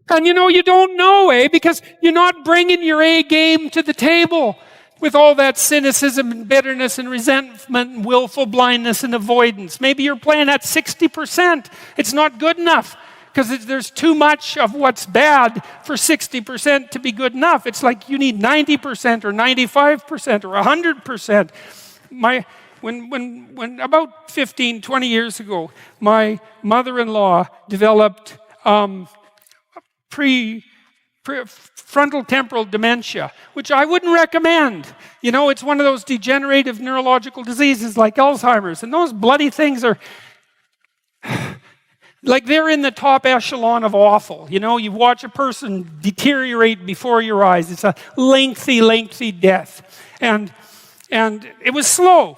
And you don't know, because you're not bringing your A game to the table with all that cynicism and bitterness and resentment and willful blindness and avoidance. Maybe you're playing at 60%. It's not good enough because there's too much of what's bad for 60% to be good enough. It's like you need 90% or 95% or 100%. When about 15, 20 years ago, my mother-in-law developed frontal temporal dementia, which I wouldn't recommend. It's one of those degenerative neurological diseases like Alzheimer's, and those bloody things are like they're in the top echelon of awful. You watch a person deteriorate before your eyes. It's a lengthy death. And it was slow.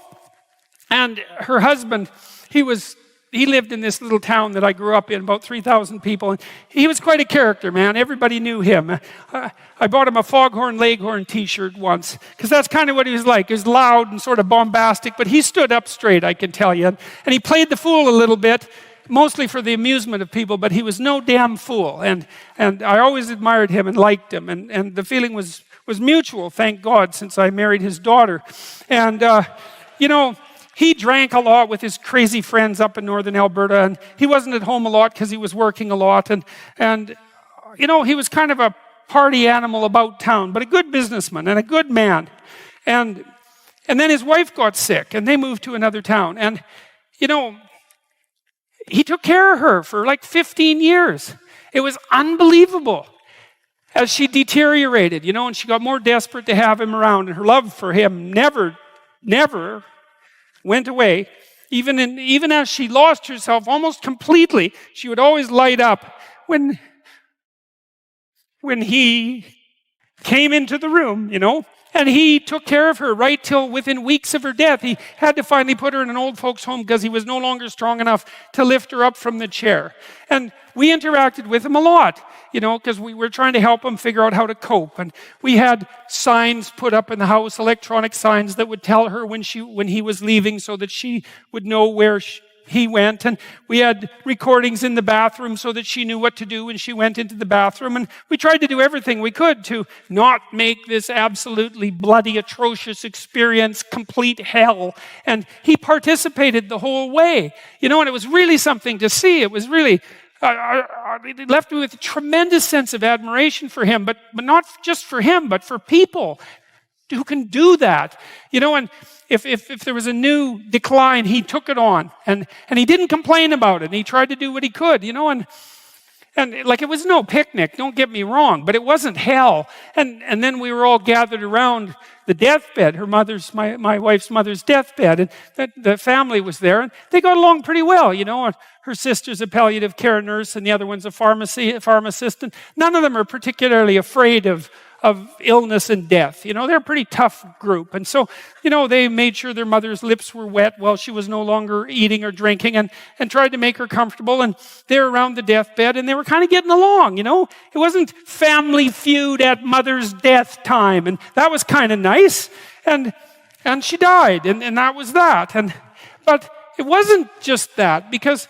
And her husband, he lived in this little town that I grew up in, about 3,000 people. And he was quite a character, man. Everybody knew him. I bought him a Foghorn Leghorn t-shirt once, because that's kind of what he was like. He was loud and sort of bombastic, but he stood up straight, I can tell you. And he played the fool a little bit, mostly for the amusement of people, but he was no damn fool. And I always admired him and liked him. And the feeling was mutual, thank God, since I married his daughter. And, he drank a lot with his crazy friends up in northern Alberta, and he wasn't at home a lot because he was working a lot. And he was kind of a party animal about town, but a good businessman and a good man. And then his wife got sick, and they moved to another town. And, he took care of her for like 15 years. It was unbelievable as she deteriorated, and she got more desperate to have him around, and her love for him never went away. Even as she lost herself almost completely, she would always light up when he came into the room, and he took care of her right till within weeks of her death. He had to finally put her in an old folks' home because he was no longer strong enough to lift her up from the chair. And we interacted with him a lot, because we were trying to help him figure out how to cope. And we had signs put up in the house, electronic signs that would tell her when he was leaving so that she would know where he went. And we had recordings in the bathroom so that she knew what to do when she went into the bathroom. And we tried to do everything we could to not make this absolutely bloody, atrocious experience complete hell. And he participated the whole way. And it was really something to see. It was really... it left me with a tremendous sense of admiration for him, but not just for him, but for people who can do that. And if there was a new decline, he took it on, and he didn't complain about it. And he tried to do what he could, and like it was no picnic, don't get me wrong, but it wasn't hell. And then we were all gathered around the deathbed, my wife's mother's deathbed, and the family was there, and they got along pretty well, Her sister's a palliative care nurse, and the other one's a pharmacist, and none of them are particularly afraid of illness and death. They're a pretty tough group. And so, they made sure their mother's lips were wet while she was no longer eating or drinking, and tried to make her comfortable. And they're around the deathbed, and they were kind of getting along, It wasn't Family Feud at mother's death time. And that was kind of nice. And she died, and that was that. But it wasn't just that, because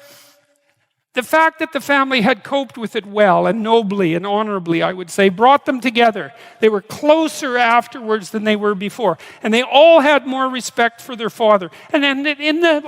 the fact that the family had coped with it well and nobly and honorably, I would say, brought them together. They were closer afterwards than they were before. And they all had more respect for their father. And then in the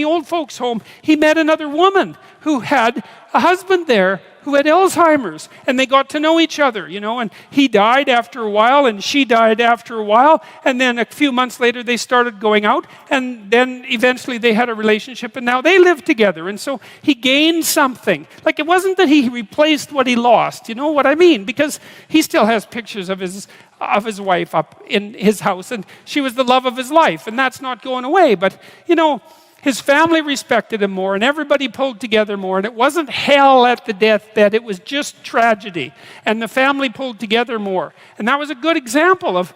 old folks' home, he met another woman who had a husband there who had Alzheimer's, and they got to know each other, and he died after a while, and she died after a while, and then a few months later they started going out, and then eventually they had a relationship, and now they live together. And so he gained something. Like, it wasn't that he replaced what he lost, you know what I mean? Because he still has pictures of his wife up in his house, and she was the love of his life, and that's not going away. But, his family respected him more, and everybody pulled together more, and it wasn't hell at the deathbed, it was just tragedy. And the family pulled together more. And that was a good example of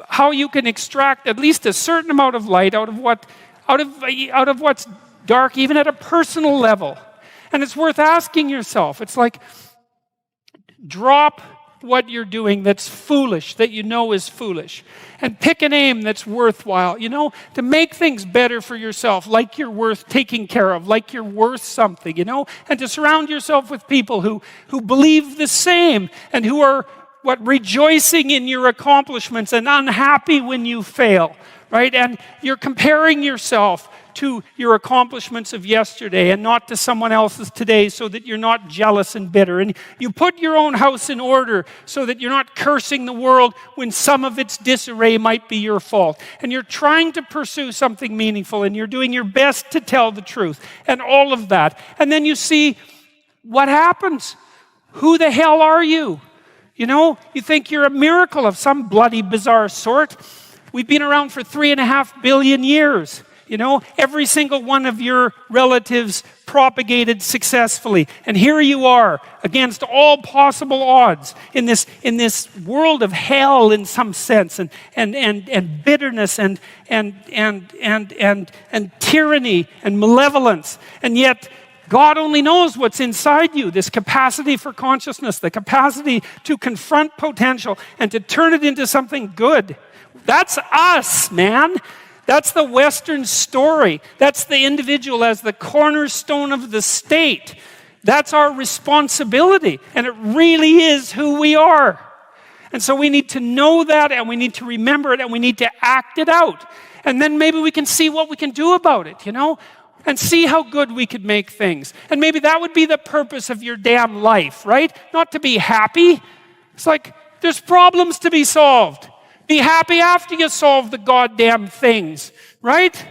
how you can extract at least a certain amount of light out of what's dark, even at a personal level. And it's worth asking yourself. It's like, drop what you're doing that's foolish, that you know is foolish. And pick an aim that's worthwhile, to make things better for yourself, like you're worth taking care of, like you're worth something, and to surround yourself with people who believe the same and who are rejoicing in your accomplishments and unhappy when you fail, right? And you're comparing yourself to your accomplishments of yesterday and not to someone else's today, so that you're not jealous and bitter. And you put your own house in order so that you're not cursing the world when some of its disarray might be your fault. And you're trying to pursue something meaningful, and you're doing your best to tell the truth and all of that. And then you see what happens. Who the hell are you? You think you're a miracle of some bloody bizarre sort. We've been around for 3.5 billion years. Every single one of your relatives propagated successfully. And here you are, against all possible odds, in this world of hell in some sense, and bitterness and tyranny and malevolence. And yet God only knows what's inside you, this capacity for consciousness, the capacity to confront potential and to turn it into something good. That's us, man. That's the Western story. That's the individual as the cornerstone of the state. That's our responsibility, and it really is who we are. And so we need to know that, and we need to remember it, and we need to act it out. And then maybe we can see what we can do about it, and see how good we could make things. And maybe that would be the purpose of your damn life, right? Not to be happy. It's like there's problems to be solved. Be happy after you solve the goddamn things, right?